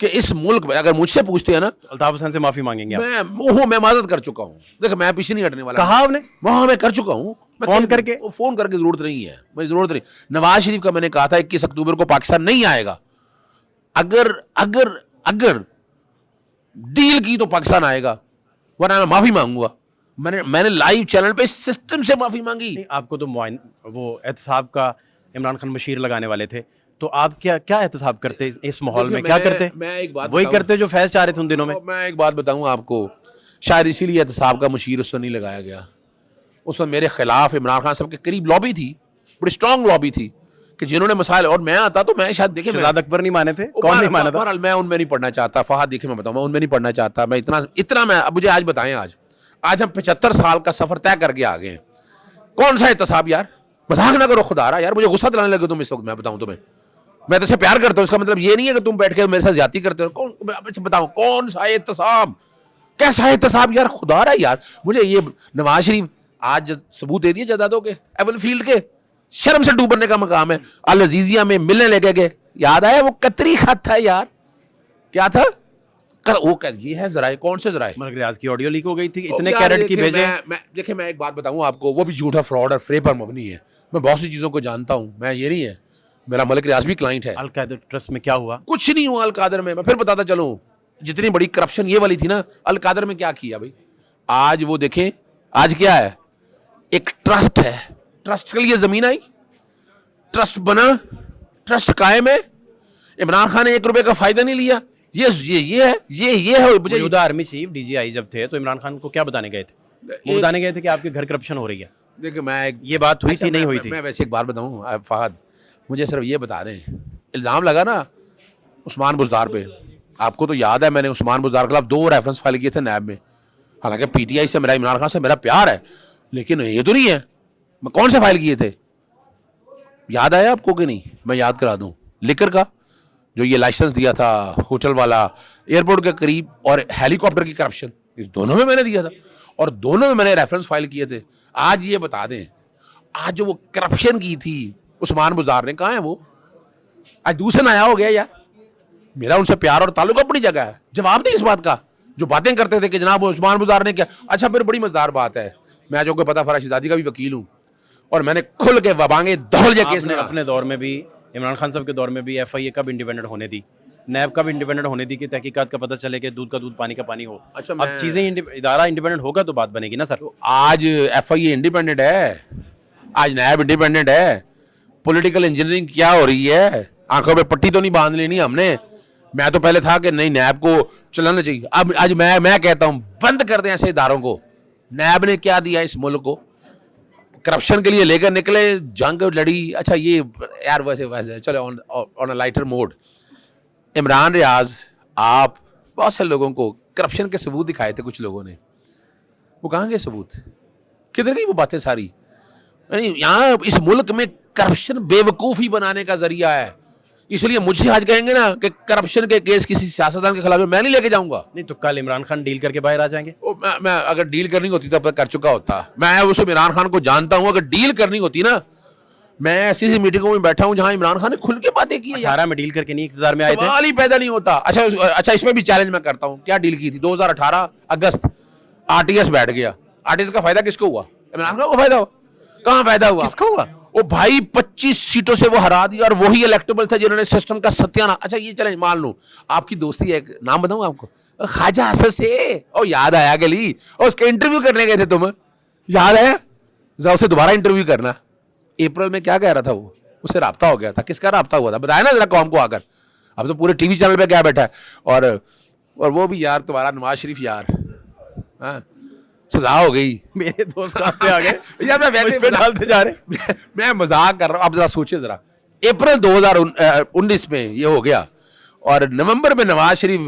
کہ اس ملک میں اگر مجھ سے پوچھتے ہیں نا الطاف حسین سے معافی مانگیں گے آپ؟ میں معذرت کر چکا ہوں. دیکھ میں پیچھے نہیں ہٹنے والا. کہا آپ نے وہاں میں کر چکا ہوں فون کر کے؟ فون کر کے ضرورت نہیں ہے, مجھے ضرورت نہیں. نواز شریف کا میں نے کہا تھا 21 اکتوبر کو پاکستان نہیں آئے گا. اگر اگر اگر ڈیل کی تو پاکستان آئے گا, ورنہ میں معافی مانگوں گا. میں نے لائیو چینل پہ سسٹم سے معافی مانگی. آپ کو تو وہ احتساب کا عمران خان بشیر لگانے والے تھے, تو آپ کیا احتساب کرتے اس ماحول میں؟ کیا کرتے؟ میں ایک بات وہی کرتے جو فیض چاہ رہے تھے ان دنوں میں. میں ایک بات بتاؤں آپ کو, شاید اسی لیے احتساب کا مشیر اس وقت نہیں لگایا گیا. اس وقت میرے خلاف عمران خان صاحب کے قریب لابی تھی, بڑی اسٹرانگ لابی تھی, کہ جنہوں نے مسائل, اور میں آتا تو میں شاید دیکھیں شہزاد اکبر نہیں مانے تھے, کون نہیں مانا تھا؟ میں ان میں نہیں پڑھنا چاہتا. فہد دیکھیں میں بتاؤں, میں ان میں نہیں پڑھنا چاہتا. میں اتنا میں اب مجھے آج بتائیں, آج ہم 75 سال کا سفر طے کر کے آ گئے ہیں. کون سا احتساب یار؟ مذاق نہ کرو خدا رہا یار, مجھے غصہ دلانے لگے تم اس وقت. میں بتاؤں تمہیں, میں تو سے پیار کرتا ہوں, اس کا مطلب یہ نہیں ہے کہ تم بیٹھ کے میرے ساتھ زیادتی کرتے ہو. کون بتاؤ کون سا احتساب, کیسا احتساب یار؟ خدا رہا یار, مجھے یہ نواز شریف آج ثبوت دے دیے جدادوں کے, ایون فیلڈ کے, شرم سے ڈوبنے کا مقام ہے. العزیزیہ میں ملنے لے گئے, یاد آیا وہ قطری خط تھا یار, کیا تھا وہ؟ یہ ہے ذرائع, کون سے ذرائع؟ ملک ریاض کی آڈیو لیک ہو گئی تھی, اتنے کیرٹ کی بھیجے. دیکھیں میں ایک بات بتاؤں آپ کو, وہ بھی جھوٹا فراڈ اور فریب پر مبنی ہے. میں بہت سی چیزوں کو جانتا ہوں, میں یہ نہیں ہے, میرا ملک ریاض بھی کلائنٹ ہے. القاعدہ ٹرسٹ میں کیا ہوا؟ کچھ نہیں ہوا القادر میں. میں پھر بتاتا چلوں, جتنی بڑی کرپشن یہ والی تھی نا, القادر میں کیا کیا بھائی. آج وہ دیکھیں, آج کیا ہے, ایک ٹرسٹ ہے, ٹرسٹ کے لیے زمین آئی, ٹرسٹ بنا, ٹرسٹ قائم ہے. عمران خان نے 1 روپے کا فائدہ نہیں لیا. یہ ہے. موجودہ آرمی چیف ڈی جی آئی جب تھے تو عمران خان کو کیا بتانے گئے تھے؟ وہ بتانے گئے تھے کہ آپ کے گھر کرپشن ہو رہی ہے. دیکھیں میں یہ بات ہوئی تھی نہیں ہوئی تھی؟ میں ویسے ایک بات بتاؤں فہد, مجھے صرف یہ بتا دیں, الزام لگا نا عثمان بزدار پہ, آپ کو تو یاد ہے میں نے عثمان بزدار کے خلاف 2 ریفرنس فائل کیے تھے نیب میں. حالانکہ پی ٹی آئی سے میرا, عمران خان سے میرا پیار ہے, لیکن یہ تو نہیں ہے. میں کون سے فائل کیے تھے یاد آیا آپ کو کہ نہیں؟ میں یاد کرا دوں. لیکر کا جو یہ لائسنس دیا تھا ہوٹل والا ایئرپورٹ کے قریب, اور ہیلی کاپٹر کی کرپشن, اس دونوں میں نے دیا تھا, اور دونوں میں نے ریفرنس فائل کیے تھے. آج یہ بتا دیں, آج جو وہ کرپشن کی تھی عثمان بزدار نے, کہاں ہے وہ؟ آج دوسرے نیا ہو گیا یار. میرا ان سے پیار اور تعلق اپنی جگہ ہے. جواب دیں اس بات کا, جو باتیں کرتے تھے کہ جناب عثمان بزدار نے کیا. اچھا پھر بڑی مزدار بات ہے, میں جو کو پتا فرا شہزادی کا بھی وکیل ہوں, اور میں نے کھل کے وبانگے دہل یہ کیس نے اپنے دور میں بھی, عمران خان صاحب کے دور میں بھی ایف آئی اے کب انڈیپینڈنٹ ہونے دی, نیب کب انڈیپینڈنٹ ہونے دی کہ تحقیقات کا پتہ چلے کہ دودھ کا دودھ پانی کا پانی ہو. اچھا اب چیزیں ادارہ انڈیپینڈنٹ ہوگا تو بات بنے گی نا سر. آج ایف آئی اے انڈیپینڈنٹ ہے, آج نیب انڈیپینڈنٹ ہے. پولیٹیکل انجینئرنگ کیا ہو رہی ہے, آنکھوں پہ پٹی تو نہیں باندھ لینی ہم نے. میں تو پہلے تھا کہ نہیں نیب کو چلانا چاہیے, اب آج میں کہتا ہوں بند کر دیں ایسے اداروں کو. نیب نے کیا دیا اس ملک کو, کرپشن کے لیے لے کر نکلے, جنگ لڑی. اچھا یہ یار ویسے چلو آن اے لائٹر موڈ, عمران ریاض آپ بہت سے لوگوں کو کرپشن کے ثبوت دکھائے تھے کچھ لوگوں نے, وہ کہاں گئے ثبوت, کدھر گئی وہ باتیں ساری؟ یعنی یہاں اس ملک میں کرپشن بے وقوفی بنانے کا ذریعہ ہے. اس لیے مجھ سے آج کہیں گے نا کہ کرپشن کے کیس کسی سیاستدان کے خلاف میں نہیں لے کے جاؤں گا. نہیں تو کل عمران خان ڈیل کر کے باہر آ جائیں گے. میں اگر ڈیل کرنی ہوتی تو کر چکا ہوتا. میں اس عمران خان کو جانتا ہوں, اگر ڈیل کرنی ہوتی نا, میں ایسی میٹنگوں میں بیٹھا ہوں جہاں عمران خان نے کھل کے باتیں کی. 18 میں ڈیل کر کے نہیں اقتدار میں آئے تھے, سوال ہی پیدا نہیں ہوتا. اچھا اس میں بھی چیلنج میں کرتا ہوں, کیا ڈیل کی تھی 2018 اگست, آر ٹی ایس بیٹھ گیا. آر ٹی ایس کا فائدہ کس کو ہوا؟ عمران خان کو فائدہ ہوا. کہاں فائدہ ہوا؟ کس کو ہوا؟ وہ بھائی 25 سیٹوں سے وہ ہرا دیا, اور وہی الیکٹیبل تھے جنہوں نے سسٹم کا ستیانہ. اچھا یہ چلیں مان لوں آپ کی دوستی ہے, نام بتاؤں آپ کو, خواجہ اصل سے, او یاد آیا گلی, اور اس کا انٹرویو کرنے گئے تھے تم, یاد ہے؟ ذرا اسے دوبارہ انٹرویو کرنا. اپریل میں کیا کہہ رہا تھا وہ, اس سے رابطہ ہو گیا تھا, کس کا رابطہ ہوا تھا بتایا نا ذرا قوم کو آ کر. اب تو پورے ٹی وی چینل پہ کیا بیٹھا ہے, اور وہ بھی یار تمہارا نواز شریف یار, ہاں سزا ہو گئی. میرے دوست کہاں سے آ گئے یار, میں ویسے ڈالتے جا رہے, میں مذاق کر رہا ہوں. آپ ذرا سوچے ذرا, اپریل 2019 میں یہ ہو گیا, اور نومبر میں نواز شریف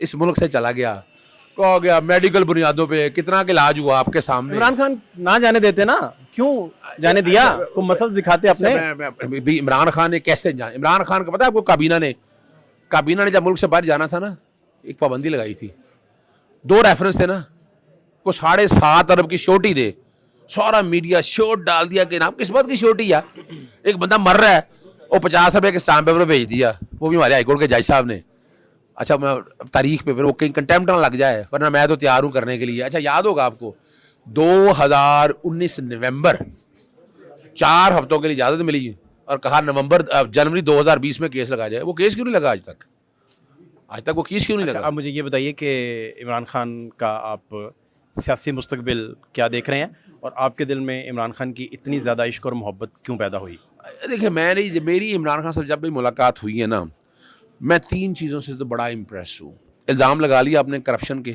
اس ملک سے چلا گیا. کہا گیا میڈیکل بنیادوں پہ کتنا کا علاج ہوا آپ کے سامنے. عمران خان نہ جانے دیتے نا, کیوں جانے دیا؟ کو مسل دکھاتے اپنے. عمران خان نے کیسے جانا, عمران خان کو پتا ہے آپ کو, کابینہ نے جب ملک سے باہر جانا تھا نا, ایک پابندی لگائی تھی. 2 ریفرنس تھے نا, کو 7.5 ارب کی شوٹی دے. سارا میڈیا شوٹ ڈال دیا کہ نام کس بات کی شوٹی ہے, ایک بندہ مر رہا ہے, وہ 50 روپے کے اسٹامپ پیپر بھیج دیا, وہ بھی ہمارے ہائی کورٹ کے جج صاحب نے. اچھا میں تاریخ پہ پھر وہ کہیں کنٹمپٹ نہ لگ جائے, ورنہ میں تو تیار ہوں کرنے کے لیے. اچھا یاد ہوگا آپ کو 2019 نومبر 4 ہفتوں کے لیے اجازت ملی اور کہا جنوری 2020 میں کیس لگا جائے. وہ کیس کیوں نہیں لگا آج تک وہ کیس کیوں نہیں لگا؟ آپ مجھے یہ بتائیے کہ عمران خان کا آپ سیاسی مستقبل کیا دیکھ رہے ہیں, اور آپ کے دل میں عمران خان کی اتنی زیادہ عشق اور محبت کیوں پیدا ہوئی؟ دیکھیں میری عمران خان سے جب بھی ملاقات ہوئی ہے نا, میں 3 چیزوں سے تو بڑا امپریس ہوں. الزام لگا لیا آپ نے کرپشن کے,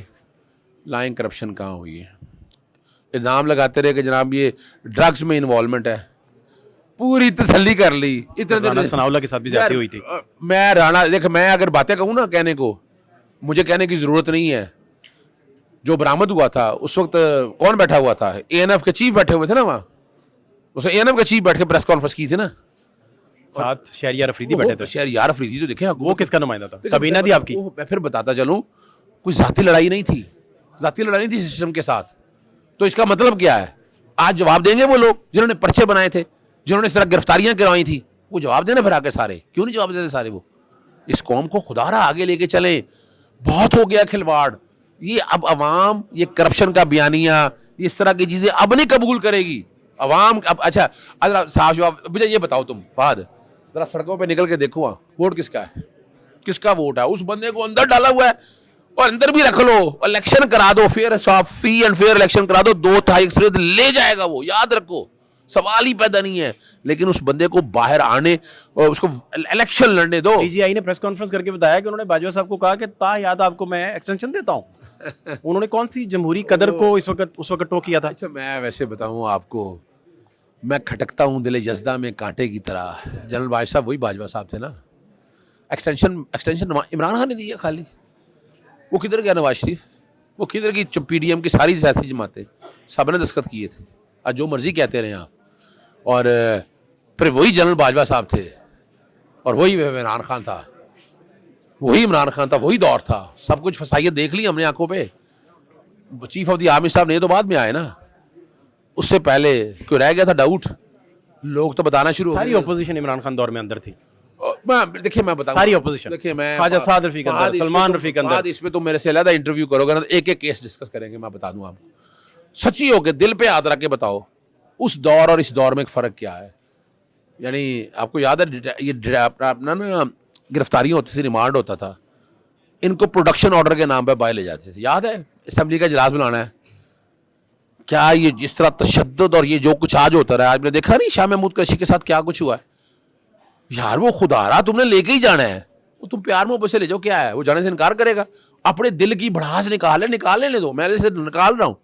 لائن کرپشن کہاں ہوئی ہے. الزام لگاتے رہے کہ جناب یہ ڈرگز میں انوالومنٹ ہے, پوری تسلی کر لی. رانا ثناءاللہ کے ساتھ بھی زیادتی ہوئی تھی. میں اگر باتیں کہوں نا کہنے کو, مجھے کہنے کی ضرورت نہیں ہے. جو برآمد ہوا تھا اس وقت کون بیٹھا ہوا تھا؟ ANF کے چیف بیٹھے ہوئے تھے نا وہاں. اسے ANF کے چیف بیٹھ کے پریس کانفرنس کی تھی نا, ساتھ شہریار افریدی بیٹھے تھے. شہریار افریدی تو دیکھیں وہ کس کا نمائندہ تھا؟ کابینہ تھی آپ کی. میں پھر بتاتا چلوں, کوئی ذاتی لڑائی نہیں تھی سسٹم کے ساتھ. تو اس کا مطلب کیا ہے؟ آج جواب دیں گے وہ لوگ جنہوں نے پرچے بنائے تھے, جنہوں نے اس طرح گرفتاریاں کروائی تھی, وہ جواب دینا پھر آ کے سارے. کیوں نہیں جواب دیتے سارے؟ وہ اس قوم کو خدا را آگے لے کے چلیں. بہت ہو گیا کھلواڑ. یہ اب عوام یہ کرپشن کا بیانیہ, اس طرح کی چیزیں اب نہیں قبول کرے گی عوام. اب اچھا صاحب جواب مجھے یہ بتاؤ, تم فہد ذرا سڑکوں پہ نکل کے دیکھو وہاں ووٹ کس کا ہے, کس کا ووٹ ہے؟ اس بندے کو اندر ڈالا ہوا ہے, اور اندر بھی رکھ لو, الیکشن کرا دو, فری اینڈ فیئر الیکشن کرا دو, 2/3 اکثریت لے جائے گا وہ, یاد رکھو, سوال ہی پیدا نہیں ہے. لیکن اس بندے کو باہر آنے اور اس کو الیکشن لڑنے دو. DGI نے پریس کانفرنس کر کے بتایا کہ انہوں نے باجوہ صاحب کو کہا کہ تا یاد آپ کو میں ایکسٹینشن دیتا ہوں. انہوں نے کون سی جمہوری قدر کو اس وقت ٹو کیا تھا؟ اچھا میں ویسے بتاؤں آپ کو, میں کھٹکتا ہوں دل جزدہ میں کانٹے کی طرح. جنرل باجوہ صاحب وہی باجوہ صاحب تھے نا. ایکسٹینشن عمران خان نے دی ہے خالی. وہ کدھر گیا نواز شریف؟ وہ کدھر کی PDM کی ساری سیاسی جماعتیں سب نے دستخط کیے تھے. آج جو مرضی کہتے رہے آپ, اور پھر وہی جنرل باجوہ صاحب تھے, اور وہی عمران خان تھا, وہی دور تھا. سب کچھ فسائیت دیکھ لی ہم نے آنکھوں پہ. چیف آف دی آرمی صاحب نے تو بعد میں آئے نا, اس سے پہلے کوئی رہ گیا تھا ڈاؤٹ؟ لوگ تو بتانا شروع ہو گئے. ساری اپوزیشن عمران خان دور میں اندر تھی. دیکھیے میں بتاؤں, ساری اپوزیشن, خواجہ سعد رفیق اندر, سلمان رفیق اندر. اس پہ تو میرے سے علیحدہ انٹرویو کرو گے نا, ایک کیس ڈسکس کریں گے. میں بتا دوں آپ کو سچی ہو کے دل پہ ہاتھ رکھ کے بتاؤ, اس دور اور اس دور میں ایک فرق کیا ہے. یعنی آپ کو یاد ہے یہ اپنا نا گرفتاریاں ہوتی تھی, ریمانڈ ہوتا تھا, ان کو پروڈکشن آرڈر کے نام پہ باہر لے جاتے تھے. یاد ہے اسمبلی کا اجلاس بلانا ہے, کیا یہ جس طرح تشدد اور یہ جو کچھ آج ہوتا رہا, آج میں دیکھا نہیں شاہ محمود قریشی کے ساتھ کیا کچھ ہوا ہے. یار وہ خدا رہا تم نے لے کے ہی جانا ہے, وہ تم پیار محبت سے لے جاؤ. کیا ہے وہ جانے سے انکار کرے گا؟ اپنے دل کی بڑھاس نکال لینے دو. میں اسے نکال رہا ہوں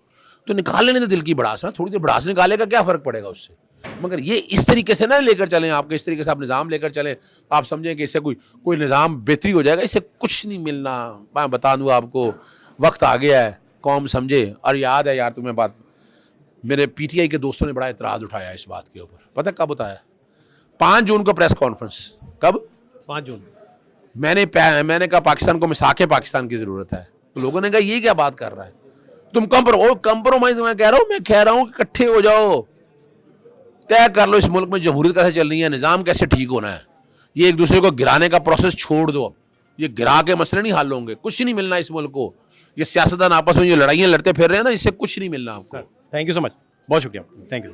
تو نکال لینے دو دل کی بڑھاس نا. تھوڑی دیر بڑھاس نکالے گا, کیا فرق پڑے گا اس سے؟ مگر یہ اس طریقے سے نہ لے کر چلیں آپ کے, اس طریقے سے آپ نظام لے کر چلیں, آپ سمجھیں کہ اس سے کوئی نظام بہتری ہو جائے گا. اس سے کچھ نہیں ملنا. میں بتا دوں آپ کو, وقت آ گیا ہے, قوم سمجھے. اور یاد ہے یار تمہیں بات, میرے PTI کے دوستوں نے بڑا اعتراض اٹھایا اس بات کے اوپر. پتہ کب اٹھایا؟ 5 جون کو پریس کانفرنس. کب؟ 5 جون. میں نے کہا پاکستان کو مساق پاکستان کی ضرورت ہے. تو لوگوں نے کہا یہ کیا بات کر رہا ہے تم, کمپرومائز. میں کہہ رہا ہوں کہ اکٹھے ہو جاؤ, طے کر لو اس ملک میں جمہوریت کیسے چلنی ہے, نظام کیسے ٹھیک ہونا ہے. یہ ایک دوسرے کو گرانے کا پروسیس چھوڑ دو. یہ گرا کے مسئلے نہیں حل ہوں گے, کچھ نہیں ملنا اس ملک کو. یہ سیاستدان آپس میں جو لڑائیاں لڑتے پھر رہے ہیں نا, اس سے کچھ نہیں ملنا آپ کو. تھینک یو سو مچ, بہت شکریہ. Thank you.